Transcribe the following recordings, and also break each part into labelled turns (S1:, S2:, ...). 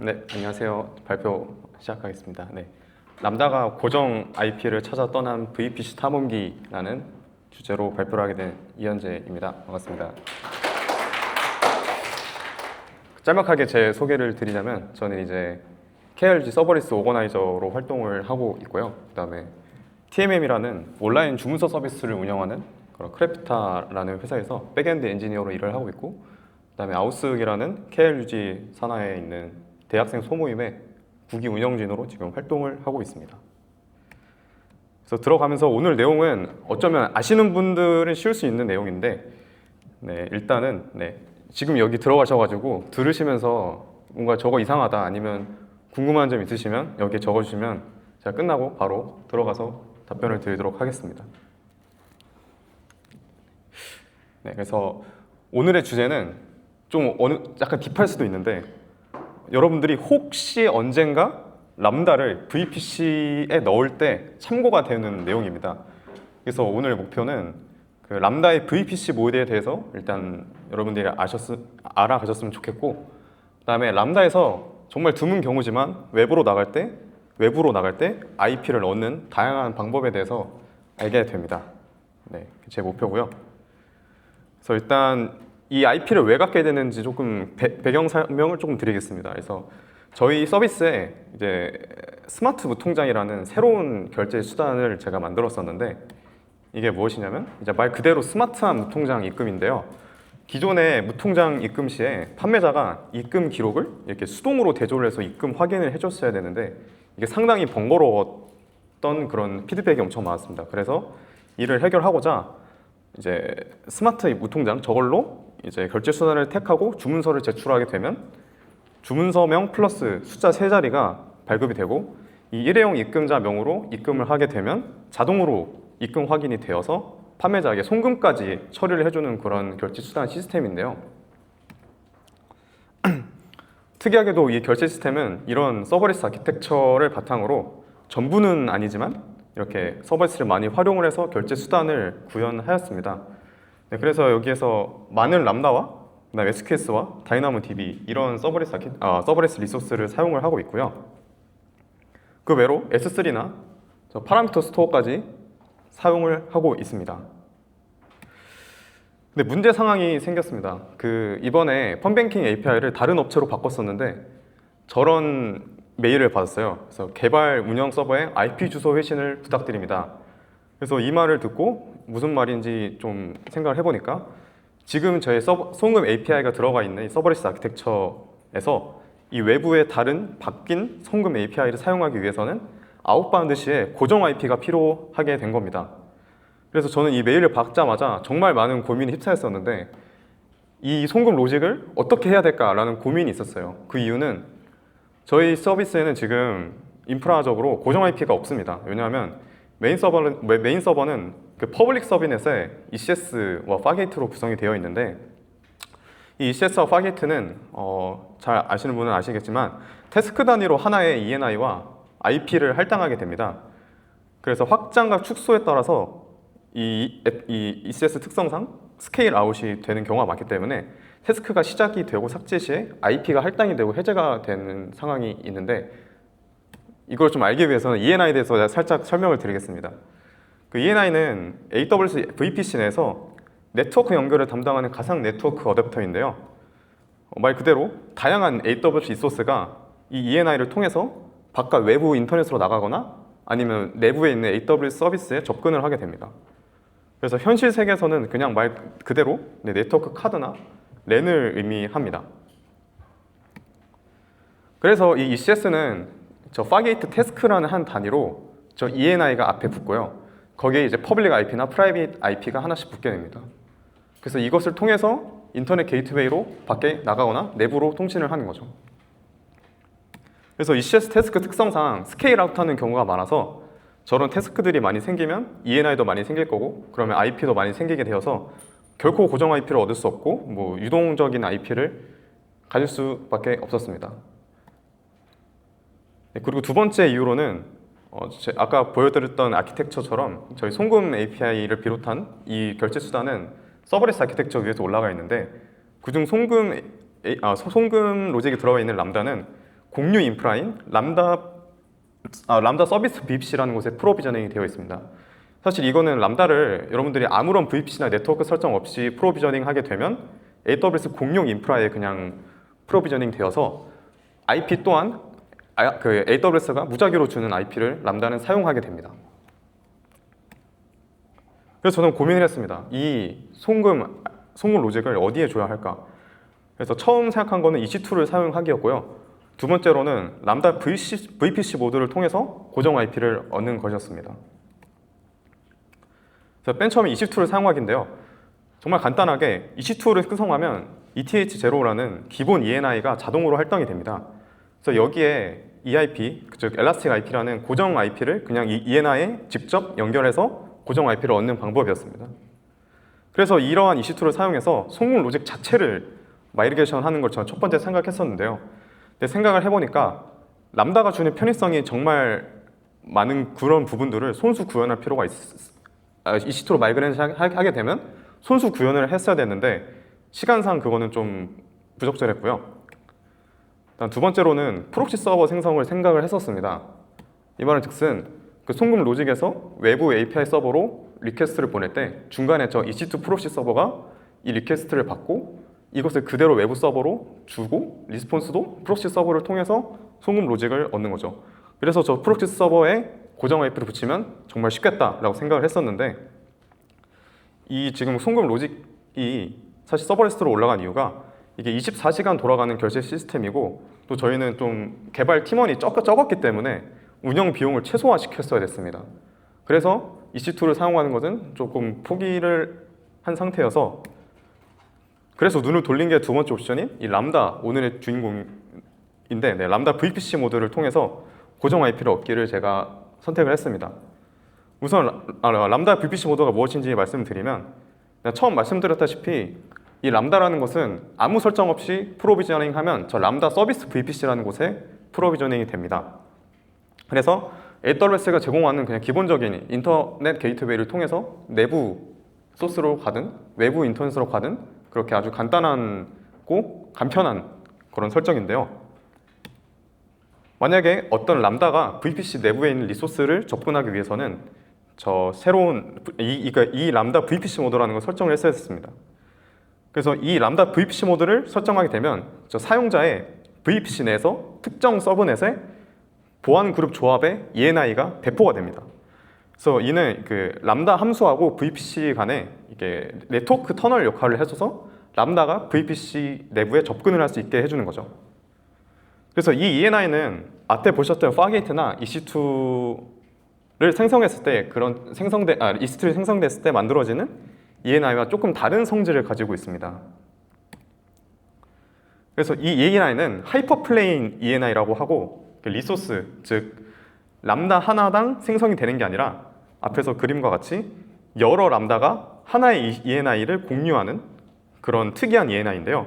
S1: 네, 안녕하세요. 발표 시작하겠습니다. 네, 람다가 고정 IP를 찾아 떠난 VPC 탐험기라는 주제로 발표를 하게 된 이현재입니다. 반갑습니다. 짤막하게 제 소개를 드리자면 저는 이제 KRG 서버리스 오거나이저로 활동을 하고 있고요. 그다음에 TMM이라는 온라인 주문서 서비스를 운영하는 그런 크래프타라는 회사에서 백엔드 엔지니어로 일을 하고 있고, 그다음에 아우스이라는 KLUG 산하에 있는 대학생 소모임의 국위 운영진으로 지금 활동을 하고 있습니다. 그래서 들어가면서 오늘 내용은 어쩌면 아시는 분들은 쉬울 수 있는 내용인데, 일단은 지금 여기 들어가셔가지고 들으시면서 뭔가 저거 이상하다 아니면 궁금한 점 있으시면 여기에 적어주시면 제가 끝나고 바로 들어가서 답변을 드리도록 하겠습니다. 그래서 오늘의 주제는 좀 약간 딥할 수도 있는데, 여러분들이 혹시 언젠가 람다를 VPC에 넣을 때 참고가 되는 내용입니다. 그래서 오늘 목표는 그 람다의 VPC 모드에 대해서 일단 여러분들이 알아가셨으면 좋겠고, 그다음에 람다에서 정말 드문 경우지만 외부로 나갈 때 IP를 넣는 다양한 방법에 대해서 알게 됩니다. 제 목표고요. 그래서 일단 이 IP를 왜 갖게 되는지 조금 배경 설명을 조금 드리겠습니다. 그래서 저희 서비스에 이제 스마트 무통장이라는 새로운 결제 수단을 제가 만들었었는데, 이게 무엇이냐면 이제 말 그대로 스마트한 무통장 입금인데요. 기존의 무통장 입금 시에 판매자가 입금 기록을 이렇게 수동으로 대조를 해서 입금 확인을 해줬어야 되는데, 이게 상당히 번거로웠던 그런 피드백이 엄청 많았습니다. 그래서 이를 해결하고자 이제 스마트 무통장, 저걸로 이제 결제 수단을 택하고 주문서를 제출하게 되면 주문서명 플러스 숫자 3자리가 발급이 되고, 이 일회용 입금자 명으로 입금을 하게 되면 자동으로 입금 확인이 되어서 판매자에게 송금까지 처리를 해주는 그런 결제 수단 시스템인데요. 특이하게도 이 결제 시스템은 이런 서버리스 아키텍처를 바탕으로 전부는 아니지만 이렇게 서버리스를 많이 활용을 해서 결제 수단을 구현하였습니다. 그래서 여기에서 많은 람다와 그다음에 SQS와 다이나모DB 이런 서버리스 리소스를 사용을 하고 있고요. 그 외로 S3나 파라미터 스토어까지 사용을 하고 있습니다. 근데 문제 상황이 생겼습니다. 이번에 펀뱅킹 API를 다른 업체로 바꿨었는데 저런 메일을 받았어요. 그래서 개발 운영 서버에 IP 주소 회신을 부탁드립니다. 그래서 이 말을 듣고 무슨 말인지 좀 생각을 해보니까, 지금 저희 송금 API가 들어가 있는 이 서버리스 아키텍처에서 이 외부의 다른 바뀐 송금 API를 사용하기 위해서는 아웃바운드 시에 고정 IP가 필요하게 된 겁니다. 그래서 저는 이 메일을 받자마자 정말 많은 고민에 휩싸였었는데, 이 송금 로직을 어떻게 해야 될까라는 고민이 있었어요. 그 이유는 저희 서비스에는 지금 인프라적으로 고정 IP가 없습니다. 왜냐하면 메인 서버는 그 퍼블릭 서비넷에 ECS와 파게이트로 구성이 되어 있는데, 이 ECS와 파게이트는 잘 아시는 분은 아시겠지만 태스크 단위로 하나의 ENI와 IP를 할당하게 됩니다. 그래서 확장과 축소에 따라서 이 ECS 특성상 스케일 아웃이 되는 경우가 많기 때문에 태스크가 시작이 되고 삭제 시에 IP가 할당이 되고 해제가 되는 상황이 있는데, 이걸 좀 알기 위해서는 ENI에 대해서 살짝 설명을 드리겠습니다. 그 ENI는 AWS VPC 내에서 네트워크 연결을 담당하는 가상 네트워크 어댑터인데요. 말 그대로 다양한 AWS 리소스가 이 ENI를 통해서 바깥 외부 인터넷으로 나가거나 아니면 내부에 있는 AWS 서비스에 접근을 하게 됩니다. 그래서 현실 세계에서는 그냥 말 그대로 네트워크 카드나 랜을 의미합니다. 그래서 이 ECS는 저 파게이트 태스크라는 한 단위로 저 ENI가 앞에 붙고요. 거기에 이제 퍼블릭 IP나 프라이빗 IP가 하나씩 붙게 됩니다. 그래서 이것을 통해서 인터넷 게이트웨이로 밖에 나가거나 내부로 통신을 하는 거죠. 그래서 ECS 태스크 특성상 스케일 아웃하는 경우가 많아서 저런 태스크들이 많이 생기면 ENI도 많이 생길 거고, 그러면 IP도 많이 생기게 되어서 결코 고정 IP를 얻을 수 없고 뭐 유동적인 IP를 가질 수밖에 없었습니다. 그리고 두 번째 이유로는 아까 보여드렸던 아키텍처처럼 저희 송금 API를 비롯한 이 결제 수단은 서버리스 아키텍처 위에서 올라가 있는데, 그중 송금 로직이 들어가 있는 람다는 공유 인프라인 람다 서비스 VPC라는 곳에 프로비저닝이 되어 있습니다. 사실 이거는 람다를 여러분들이 아무런 VPC나 네트워크 설정 없이 프로비저닝 하게 되면 AWS 공용 인프라에 그냥 프로비저닝 되어서 IP 또한 그 AWS가 무작위로 주는 IP를 람다는 사용하게 됩니다. 그래서 저는 고민을 했습니다. 이 송금 로직을 어디에 줘야 할까? 그래서 처음 생각한 거는 EC2를 사용하기였고요. 두 번째로는 람다 VPC 모드를 통해서 고정 IP를 얻는 것이었습니다. 그래서 맨 처음에 EC2를 사용하기인데요. 정말 간단하게 EC2를 구성하면 ETH0라는 기본 ENI가 자동으로 할당이 됩니다. 그래서 여기에 EIP, 즉 엘라스틱 IP라는 고정 IP를 그냥 ENI에 직접 연결해서 고정 IP를 얻는 방법이었습니다. 그래서 이러한 EC2를 사용해서 송금 로직 자체를 마이그레이션 하는 걸 저는 첫 번째 생각했었는데요. 근데 생각을 해보니까 람다가 주는 편의성이 정말 많은 그런 부분들을 손수 구현할 필요가 EC2로 마이그레이션 하게 되면 손수 구현을 했어야 되는데 시간상 그거는 좀 부적절했고요. 일단 두 번째로는 프록시 서버 생성을 생각을 했었습니다. 이 말은 즉슨 그 송금 로직에서 외부 API 서버로 리퀘스트를 보낼 때 중간에 저 EC2 프록시 서버가 이 리퀘스트를 받고 이것을 그대로 외부 서버로 주고 리스폰스도 프록시 서버를 통해서 송금 로직을 얻는 거죠. 그래서 저 프록시 서버에 고정 IP를 붙이면 정말 쉽겠다라고 생각을 했었는데 이 지금 송금 로직이 사실 서버레스트로 올라간 이유가 이게 24시간 돌아가는 결제 시스템이고 또 저희는 좀 개발 팀원이 적었기 때문에 운영 비용을 최소화시켰어야 됐습니다. 그래서 EC2를 사용하는 것은 조금 포기를 한 상태여서 그래서 눈을 돌린 게 두 번째 옵션인 이 람다, 오늘의 주인공인데 람다 VPC 모드를 통해서 고정 IP를 얻기를 제가 선택을 했습니다. 우선 람다 VPC 모드가 무엇인지 말씀드리면 처음 말씀드렸다시피 이 람다라는 것은 아무 설정 없이 프로비저닝 하면 저 람다 서비스 VPC라는 곳에 프로비저닝이 됩니다. 그래서 AWS가 제공하는 그냥 기본적인 인터넷 게이트웨이를 통해서 내부 소스로 가든 외부 인터넷으로 가든 그렇게 아주 간단하고 간편한 그런 설정인데요. 만약에 어떤 람다가 VPC 내부에 있는 리소스를 접근하기 위해서는 저 새로운 이 람다 VPC 모드라는 걸 설정을 했어야 했습니다. 그래서 이 람다 VPC 모드를 설정하게 되면 저 사용자의 VPC 내에서 특정 서브넷에 보안 그룹 조합의 ENI가 배포가 됩니다. 그래서 이는 그 람다 함수하고 VPC 간에 이게 네트워크 터널 역할을 해줘서 람다가 VPC 내부에 접근을 할 수 있게 해주는 거죠. 그래서 이 ENI는 앞에 보셨던 파게이트나 EC2를 생성했을 때 그런 EC2를 생성됐을 때 만들어지는 ENI와 조금 다른 성질을 가지고 있습니다. 그래서 이 ENI는 하이퍼플레인 ENI라고 하고 리소스, 즉 람다 하나당 생성이 되는 게 아니라 앞에서 그림과 같이 여러 람다가 하나의 ENI를 공유하는 그런 특이한 ENI인데요.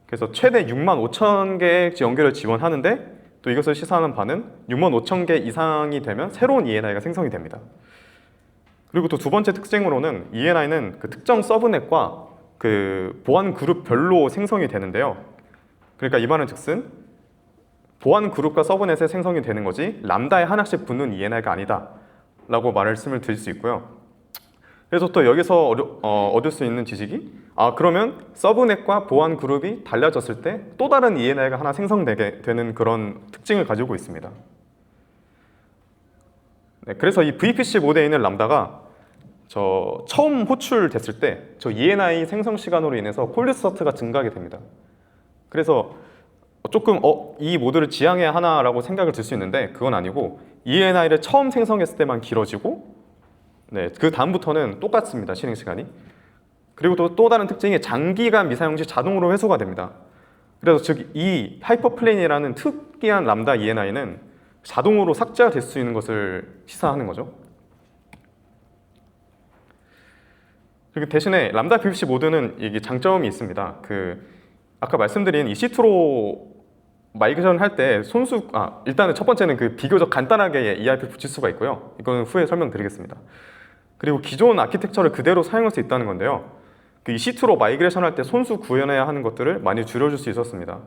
S1: 그래서 최대 65,000개의 연결을 지원하는데 또 이것을 시사하는 바는 65,000개 이상이 되면 새로운 ENI가 생성이 됩니다. 그리고 또 두 번째 특징으로는 ENI는 그 특정 서브넷과 그 보안 그룹별로 생성이 되는데요. 그러니까 이 말은 즉슨 보안 그룹과 서브넷에 생성이 되는 거지 람다에 하나씩 붙는 ENI가 아니다 라고 말씀을 드릴 수 있고요. 그래서 또 여기서 얻을 수 있는 지식이 그러면 서브넷과 보안 그룹이 달라졌을 때 또 다른 ENI가 하나 생성되게 되는 그런 특징을 가지고 있습니다. 네, 그래서 이 VPC 모드에 있는 람다가 처음 호출됐을 때 저 ENI 생성 시간으로 인해서 콜드 스타트가 증가하게 됩니다. 그래서 조금 이 모드를 지향해야 하나라고 생각을 들 수 있는데 그건 아니고 ENI를 처음 생성했을 때만 길어지고 그 다음부터는 똑같습니다. 실행 시간이. 그리고 또 다른 특징이 장기간 미사용 시 자동으로 회수가 됩니다. 그래서 즉 이 하이퍼플레인이라는 특이한 람다 ENI는 자동으로 삭제가 될 수 있는 것을 시사하는 거죠. 그리고 대신에 람다 VPC 모드는 이게 장점이 있습니다. 아까 말씀드린 EC2로 마이그레이션 할 때 일단은 첫 번째는 비교적 간단하게 EIP 붙일 수가 있고요. 이거는 후에 설명드리겠습니다. 그리고 기존 아키텍처를 그대로 사용할 수 있다는 건데요. EC2로 마이그레이션 할 때 손수 구현해야 하는 것들을 많이 줄여줄 수 있었습니다.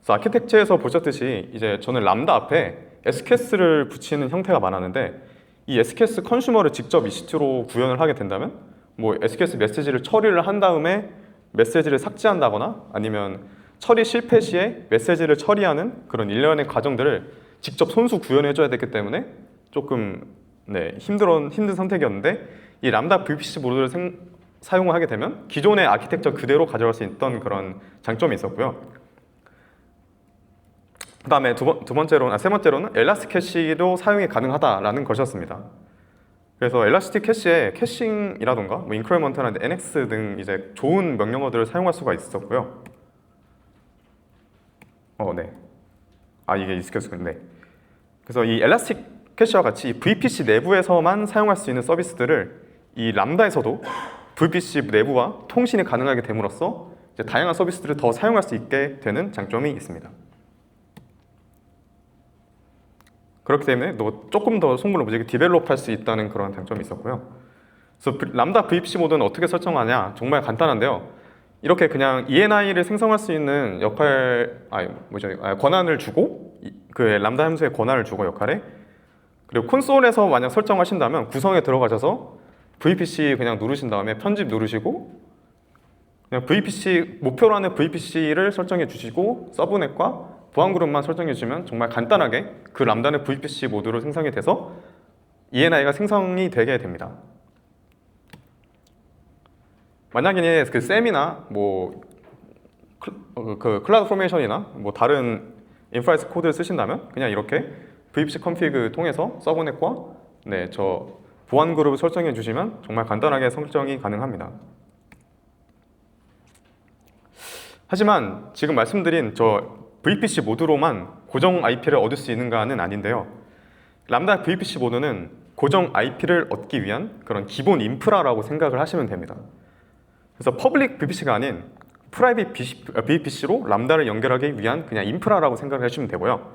S1: 그래서 아키텍처에서 보셨듯이 이제 저는 람다 앞에 SKS를 붙이는 형태가 많았는데 이 SKS 컨슈머를 직접 EC2로 구현을 하게 된다면 뭐 SKS 메시지를 처리를 한 다음에 메시지를 삭제한다거나 아니면 처리 실패 시에 메시지를 처리하는 그런 일련의 과정들을 직접 손수 구현해줘야 되기 때문에 조금 힘든 선택이었는데 이 람다 VPC 모듈을 사용을 하게 되면 기존의 아키텍처 그대로 가져갈 수 있던 그런 장점이 있었고요. 그 다음에 세 번째로는 엘라스틱 캐시도 사용이 가능하다라는 것이었습니다. 그래서 엘라스틱 캐시에 캐싱이라던가 뭐 인크리먼트나 NX 등 이제 좋은 명령어들을 사용할 수가 있었고요. 이게 익숙했군요. 그래서 이 엘라스틱 캐시와 같이 VPC 내부에서만 사용할 수 있는 서비스들을 이 람다에서도 VPC 내부와 통신이 가능하게 됨으로써 이제 다양한 서비스들을 더 사용할 수 있게 되는 장점이 있습니다. 그렇기 때문에 조금 더 속물을 무지개 디벨롭할 수 있다는 그런 장점이 있었고요. 그래서 람다 VPC 모드는 어떻게 설정하냐? 정말 간단한데요. 이렇게 그냥 ENI를 생성할 수 있는 권한을 주고 그 람다 함수에 권한을 주고 역할에 그리고 콘솔에서 만약 설정하신다면 구성에 들어가셔서 VPC 그냥 누르신 다음에 편집 누르시고 그냥 VPC 목표로 하는 VPC를 설정해 주시고 서브넷과 보안 그룹만 설정해 주시면 정말 간단하게 그 람다는 VPC 모드로 생성이 돼서 ENI가 생성이 되게 됩니다. 만약에 그 셈이나 그 클라우드 포메이션이나 뭐 다른 인프라이스 코드를 쓰신다면 그냥 이렇게 VPC 컨피그 통해서 서브넷과 저 보안 그룹을 설정해 주시면 정말 간단하게 설정이 가능합니다. 하지만 지금 말씀드린 저 VPC 모드로만 고정 IP를 얻을 수 있는가는 아닌데요. 람다 VPC 모드는 고정 IP를 얻기 위한 그런 기본 인프라라고 생각을 하시면 됩니다. 그래서 퍼블릭 VPC가 아닌 프라이빗 VPC로 람다를 연결하기 위한 그냥 인프라라고 생각을 해주시면 되고요.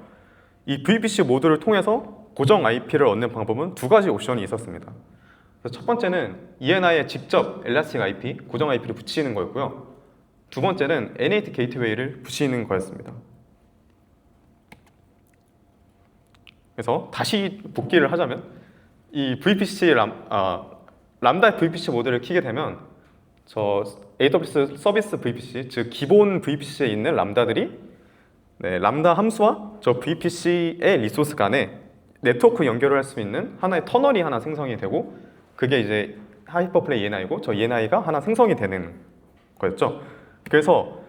S1: 이 VPC 모드를 통해서 고정 IP를 얻는 방법은 두 가지 옵션이 있었습니다. 그래서 첫 번째는 ENI에 직접 엘라스틱 IP, 고정 IP를 붙이는 거였고요. 두 번째는 NAT 게이트웨이를 붙이는 거였습니다. 그래서 다시 복기를 하자면 이 람다 VPC 모드를 키게 되면 저 AWS 서비스 VPC, 즉 기본 VPC에 있는 람다들이 람다 함수와 저 VPC의 리소스 간에 네트워크 연결을 할 수 있는 하나의 터널이 하나 생성이 되고 그게 이제 하이퍼플레이 ENI고 저 ENI가 하나 생성이 되는 거였죠. 그래서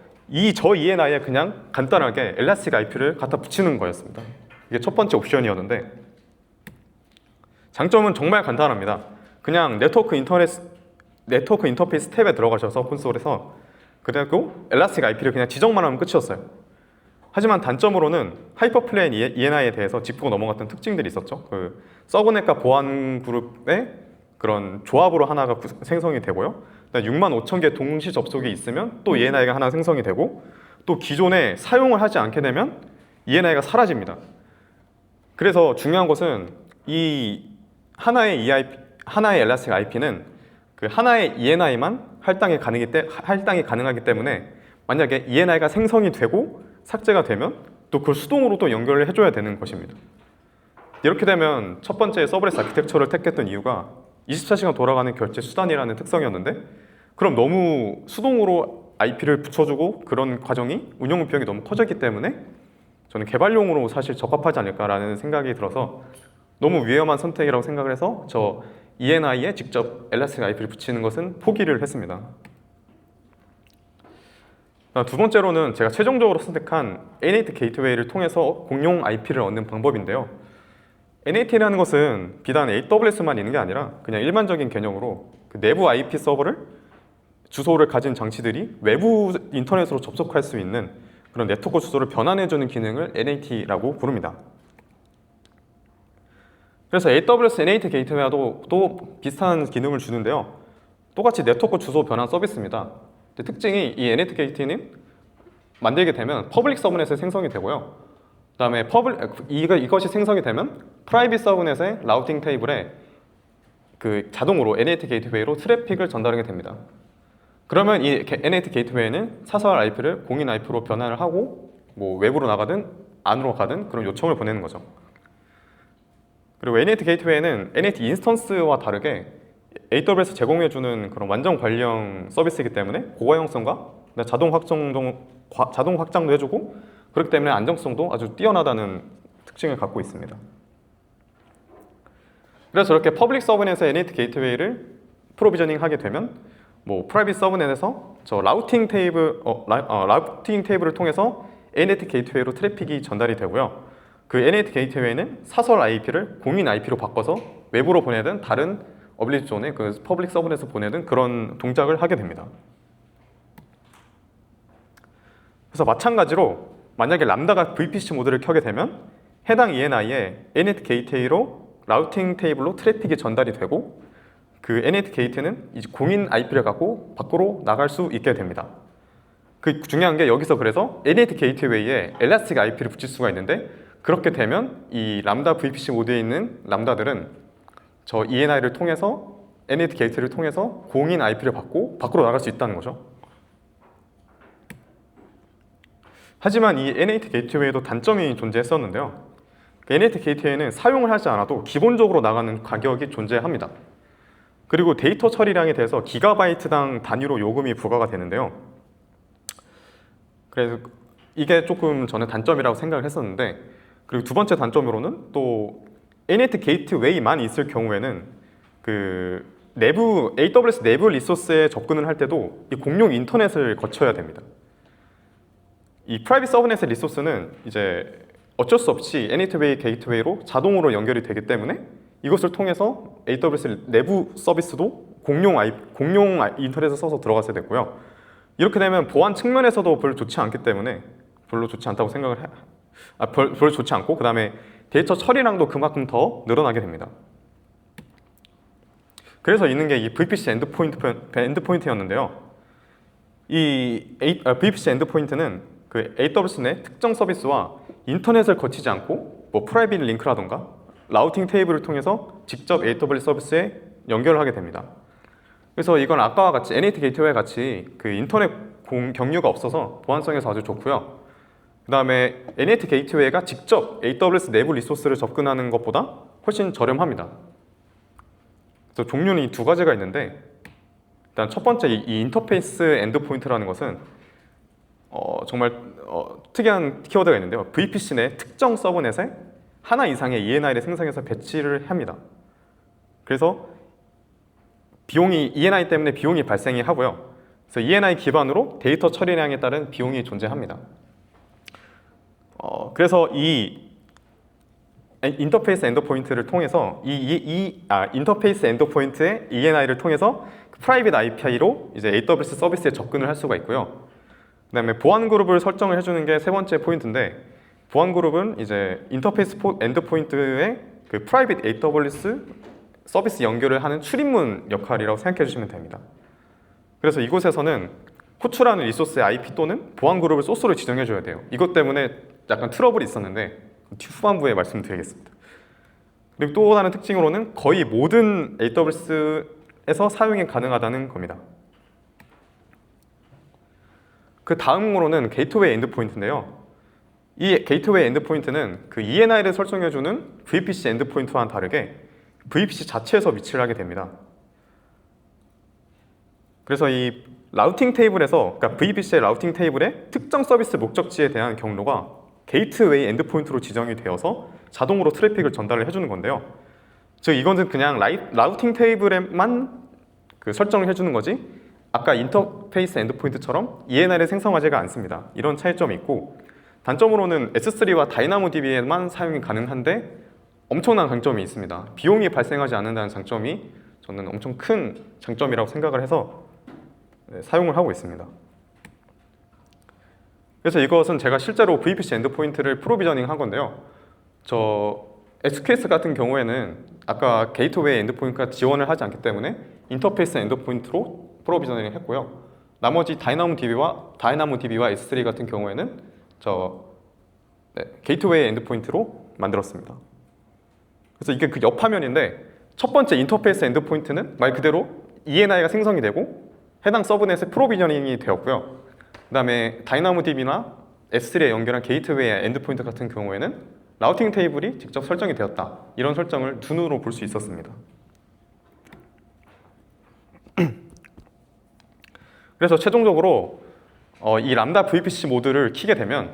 S1: 저 ENI에 그냥 간단하게 엘라스틱 IP를 갖다 붙이는 거였습니다. 이게 첫 번째 옵션이었는데 장점은 정말 간단합니다. 그냥 네트워크 인터페이스 탭에 들어가셔서 콘솔에서 그리고 엘라스틱 IP를 그냥 지정만 하면 끝이었어요. 하지만 단점으로는 하이퍼플레인 ENI에 대해서 짚고 넘어갔던 특징들이 있었죠. 그 서브넷과 보안 그룹의 그런 조합으로 하나가 생성이 되고요. 65,000개 동시 접속이 있으면 또 ENI가 하나 생성이 되고 또 기존에 사용을 하지 않게 되면 ENI가 사라집니다. 그래서 중요한 것은 이 하나의 엘라스틱 IP는 그 하나의 ENI만 할당이 가능하기 때문에 만약에 ENI가 생성이 되고 삭제가 되면 또 그걸 수동으로 또 연결을 해줘야 되는 것입니다. 이렇게 되면 첫 번째 서브레스 아키텍처를 택했던 이유가 24시간 돌아가는 결제 수단이라는 특성이었는데 그럼 너무 수동으로 IP를 붙여주고 그런 과정이 운영 비용이 너무 커졌기 때문에 저는 개발용으로 사실 적합하지 않을까라는 생각이 들어서 너무 위험한 선택이라고 생각을 해서 저 ENI에 직접 엘라스틱 IP를 붙이는 것은 포기를 했습니다. 두 번째로는 제가 최종적으로 선택한 NAT 게이트웨이를 통해서 공용 IP를 얻는 방법인데요. NAT라는 것은 비단 AWS만 있는 게 아니라 그냥 일반적인 개념으로 그 내부 IP 서버를 주소를 가진 장치들이 외부 인터넷으로 접속할 수 있는 그런 네트워크 주소를 변환해주는 기능을 NAT라고 부릅니다. 그래서 AWS NAT 게이트웨이와도 또 비슷한 기능을 주는데요. 똑같이 네트워크 주소 변환 서비스입니다. 특징이 이 NAT 게이트웨이는 만들게 되면 퍼블릭 서브넷에 생성이 되고요. 그 다음에 이것이 생성이 되면 프라이빗 서브넷의 라우팅 테이블에 그 자동으로 NAT 게이트웨이로 트래픽을 전달하게 됩니다. 그러면 이 NAT 게이트웨이는 사설 IP를 공인 IP로 변환을 하고 뭐 외부로 나가든 안으로 가든 그런 요청을 보내는 거죠. 그리고 NAT 게이트웨이는 NAT 인스턴스와 다르게 AWS 제공해주는 그런 완전 관리형 서비스이기 때문에 고가형성과 자동 확장도 해주고, 그렇기 때문에 안정성도 아주 뛰어나다는 특징을 갖고 있습니다. 그래서 저렇게 퍼블릭 서브넷에서 NAT 게이트웨이를 프로비저닝 하게 되면 뭐 프라이빗 서브넷에서 저 라우팅 테이블을 통해서 NAT 게이트웨이로 트래픽이 전달이 되고요. 그 NAT 게이트웨이는 사설 IP를 공인 IP로 바꿔서 외부로 보내든 다른 어빌리티 존에 그 퍼블릭 서브넷에서 보내든 그런 동작을 하게 됩니다. 그래서 마찬가지로 만약에 람다가 VPC 모드를 켜게 되면 해당 ENI에 NAT 게이트웨이로 라우팅 테이블로 트래픽이 전달이 되고, 그 NAT 게이트는 이제 공인 IP를 갖고 밖으로 나갈 수 있게 됩니다. 그 중요한 게 여기서 그래서 NAT 게이트웨이에 엘라스틱 IP를 붙일 수가 있는데, 그렇게 되면 이 람다 VPC 모드에 있는 람다들은 저 ENI를 통해서 NAT 게이트를 통해서 공인 IP를 받고 밖으로 나갈 수 있다는 거죠. 하지만 이 NAT 게이트웨이도 단점이 존재했었는데요. NAT 게이트웨이는 사용을 하지 않아도 기본적으로 나가는 가격이 존재합니다. 그리고 데이터 처리량에 대해서 기가바이트당 단위로 요금이 부과가 되는데요. 그래서 이게 조금 저는 단점이라고 생각을 했었는데, 그리고 두 번째 단점으로는 또 NAT 게이트웨이만 있을 경우에는 그 내부 AWS 내부 리소스에 접근을 할 때도 이 공용 인터넷을 거쳐야 됩니다. 이 프라이빗 서브넷의 리소스는 이제 어쩔 수 없이 NAT 게이트웨이로 자동으로 연결이 되기 때문에 이것을 통해서 AWS 내부 서비스도 공용 인터넷을 써서 들어갔어야 됐고요. 이렇게 되면 보안 측면에서도 별로 좋지 않기 때문에 별로 좋지 않다고 생각을 별로 좋지 않고, 그 다음에 데이터 처리량도 그만큼 더 늘어나게 됩니다. 그래서 있는 게 이 VPC 엔드포인트였는데요. VPC 엔드포인트는 그 AWS 내 특정 서비스와 인터넷을 거치지 않고 뭐 프라이빗 링크라던가 라우팅 테이블을 통해서 직접 AWS 서비스에 연결을 하게 됩니다. 그래서 이건 아까와 같이 NAT 게이트웨이 같이 그 인터넷 경유가 없어서 보안성에서 아주 좋고요. 그 다음에 NAT 게이트웨이가 직접 AWS 내부 리소스를 접근하는 것보다 훨씬 저렴합니다. 그래서 종류는 이 두 가지가 있는데, 일단 첫 번째 이 인터페이스 엔드포인트라는 것은 정말 특이한 키워드가 있는데요. VPC 내 특정 서브넷에 하나 이상의 ENI를 생성해서 배치를 합니다. 그래서 ENI 때문에 비용이 발생이 하고요. 그래서 ENI 기반으로 데이터 처리량에 따른 비용이 존재합니다. 그래서 이 인터페이스 엔드포인트를 통해서 인터페이스 엔드포인트의 ENI를 통해서 프라이빗 IP로 이제 AWS 서비스에 접근을 할 수가 있고요. 그 다음에 보안 그룹을 설정을 해주는 게 세 번째 포인트인데, 보안 그룹은 이제 인터페이스 엔드포인트의 그 프라이빗 AWS 서비스 연결을 하는 출입문 역할이라고 생각해 주시면 됩니다. 그래서 이곳에서는 호출하는 리소스의 IP 또는 보안 그룹을 소스로 지정해 줘야 돼요. 이것 때문에 약간 트러블이 있었는데 후반부에 말씀드리겠습니다. 그리고 또 다른 특징으로는 거의 모든 AWS에서 사용이 가능하다는 겁니다. 그 다음으로는 게이트웨이 엔드포인트인데요. 이 게이트웨이 엔드포인트는 그 ENI를 설정해주는 VPC 엔드포인트와는 다르게 VPC 자체에서 위치를 하게 됩니다. 그래서 이 라우팅 테이블에서, 그러니까 VPC의 라우팅 테이블의 특정 서비스 목적지에 대한 경로가 게이트웨이 엔드포인트로 지정이 되어서 자동으로 트래픽을 전달을 해주는 건데요. 즉 이것은 그냥 라우팅 테이블에만 그 설정을 해주는 거지, 아까 인터페이스 엔드포인트처럼 ENI를 생성하지가 않습니다. 이런 차이점이 있고, 단점으로는 S3와 다이나모DB에만 사용이 가능한데 엄청난 장점이 있습니다. 비용이 발생하지 않는다는 장점이 저는 엄청 큰 장점이라고 생각을 해서 사용을 하고 있습니다. 그래서 이것은 제가 실제로 VPC 엔드포인트를 프로비저닝 한 건데요. 저 SQS 같은 경우에는 아까 게이트웨이 엔드포인트가 지원을 하지 않기 때문에 인터페이스 엔드포인트로 프로비저닝을 했고요. 나머지 다이나모DB와 S3 같은 경우에는 게이트웨이 엔드포인트로 만들었습니다. 그래서 이게 그 옆화면인데, 첫 번째 인터페이스 엔드포인트는 말 그대로 ENI가 생성이 되고 해당 서브넷에 프로비저닝이 되었고요. 그 다음에 다이나모DB나 S3에 연결한 게이트웨이의 엔드포인트 같은 경우에는 라우팅 테이블이 직접 설정이 되었다. 이런 설정을 두 눈으로 볼 수 있었습니다. 그래서 최종적으로 이 람다 VPC 모드를 키게 되면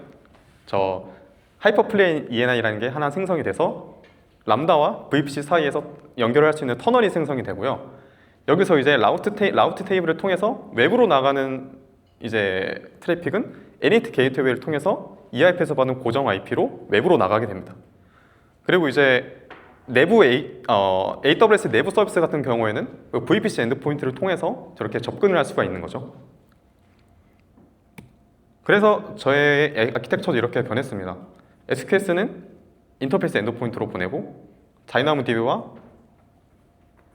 S1: 저 하이퍼플레인 ENI라는 게 하나 생성이 돼서 람다와 VPC 사이에서 연결을 할 수 있는 터널이 생성이 되고요. 여기서 이제 라우트 테이블을 통해서 외부로 나가는 이제 트래픽은 NAT 게이트웨이를 통해서 EIP에서 받는 고정 IP로 외부로 나가게 됩니다. 그리고 이제 내부 AWS 내부 서비스 같은 경우에는 VPC 엔드포인트를 통해서 저렇게 접근을 할 수가 있는 거죠. 그래서 저의 아키텍처도 이렇게 변했습니다. SQS는 인터페이스 엔드포인트로 보내고 DynamoDB와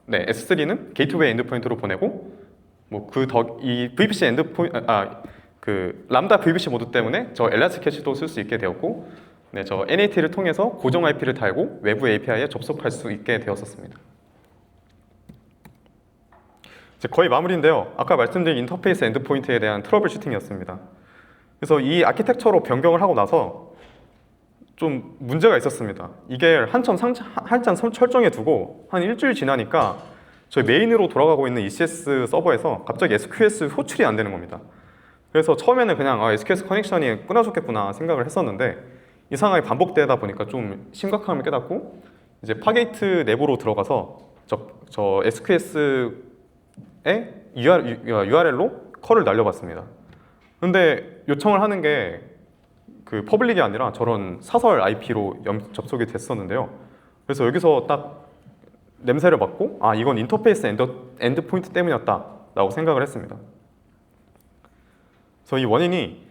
S1: S3는 게이트웨이 엔드포인트로 보내고 이 VPC 엔드포인트 그 람다 VPC 모드 때문에 저 엘라스틱 캐시도 쓸 수 있게 되었고 저 NAT를 통해서 고정 IP를 달고 외부 API에 접속할 수 있게 되었었습니다. 이제 거의 마무리인데요. 아까 말씀드린 인터페이스 엔드포인트에 대한 트러블 슈팅이었습니다. 그래서 이 아키텍처로 변경을 하고 나서 좀 문제가 있었습니다. 이게 한참 설정해 두고 한 일주일 지나니까 저희 메인으로 돌아가고 있는 ECS 서버에서 갑자기 SQS 호출이 안 되는 겁니다. 그래서 처음에는 그냥 SQS 커넥션이 끊어졌겠구나 생각을 했었는데 이 상황이 반복되다 보니까 좀 심각함을 깨닫고 이제 파게이트 내부로 들어가서 저 SQS의 URL로 컬을 날려봤습니다. 근데 요청을 하는 게 그 퍼블릭이 아니라 저런 사설 IP로 접속이 됐었는데요. 그래서 여기서 딱 냄새를 맡고 이건 인터페이스 엔드포인트 때문이었다 라고 생각을 했습니다. 그래서 이 원인이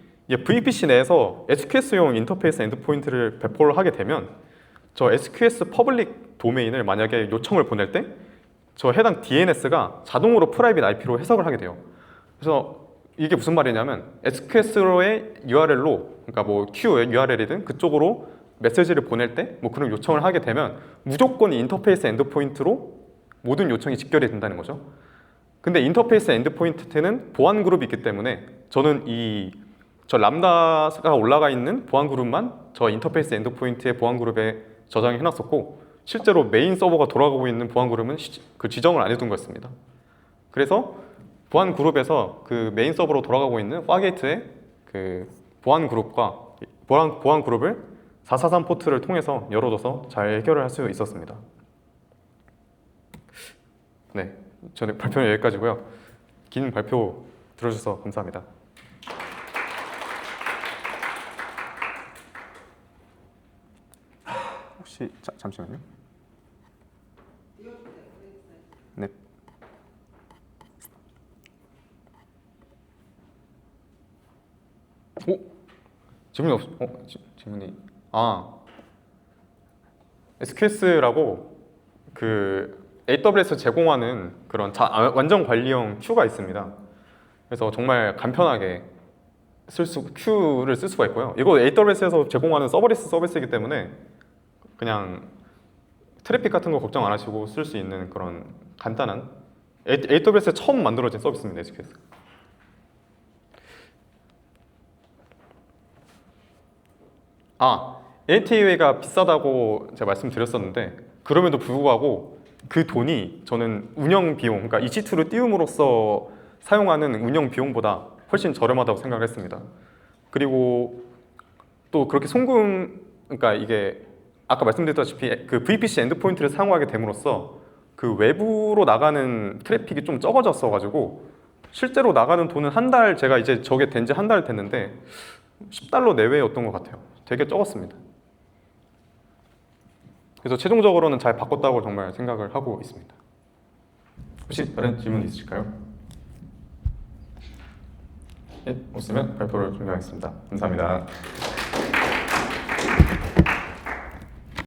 S1: VPC 내에서 SQS용 인터페이스 엔드포인트를 배포를 하게 되면 저 SQS 퍼블릭 도메인을 만약에 요청을 보낼 때 저 해당 DNS가 자동으로 프라이빗 IP로 해석을 하게 돼요. 그래서 이게 무슨 말이냐면 SQS로의 URL로 그러니까 Q URL이든 그쪽으로 메시지를 보낼 때 그런 요청을 하게 되면 무조건 인터페이스 엔드포인트로 모든 요청이 직결이 된다는 거죠. 근데 인터페이스 엔드포인트는 보안 그룹이 있기 때문에 저는 저 람다가 올라가 있는 보안 그룹만 저 인터페이스 엔드포인트의 보안 그룹에 저장해 놨었고 실제로 메인 서버가 돌아가고 있는 보안 그룹은 그 지정을 안 해둔 거였습니다. 그래서 보안 그룹에서 그 메인 서버로 돌아가고 있는 파게이트의 그 보안 그룹을 443 포트를 통해서 열어둬서 잘 해결을 할 수 있었습니다. 네, 저는 발표는 여기까지고요. 긴 발표 들어주셔서 감사합니다. 혹시 잠시만요. 네. 질문이 질문이 SQS라고 그 AWS 제공하는 그런 완전 관리형 큐가 있습니다. 그래서 정말 간편하게 큐를 쓸 수가 있고요. 이거 AWS에서 제공하는 서버리스 서비스이기 때문에 그냥 트래픽 같은 거 걱정 안 하시고 쓸 수 있는 그런 간단한 AWS에 처음 만들어진 서비스입니다. SQS. NAT가 비싸다고 제가 말씀드렸었는데 그럼에도 불구하고 그 돈이 저는 운영 비용, 그러니까 EC2를 띄움으로써 사용하는 운영 비용보다 훨씬 저렴하다고 생각을 했습니다. 그리고 또 그렇게 그러니까 이게 아까 말씀드렸다시피 그 VPC 엔드포인트를 사용하게 됨으로써 그 외부로 나가는 트래픽이 좀 적어졌어 가지고 실제로 나가는 돈은 제가 이제 저게 된 지 한 달 됐는데 $10 내외였던 것 같아요. 되게 적었습니다. 그래서 최종적으로는 잘 바꿨다고 정말 생각을 하고 있습니다. 혹시 다른 질문 있으실까요? 네, 없으면 발표를 종료하겠습니다. 감사합니다.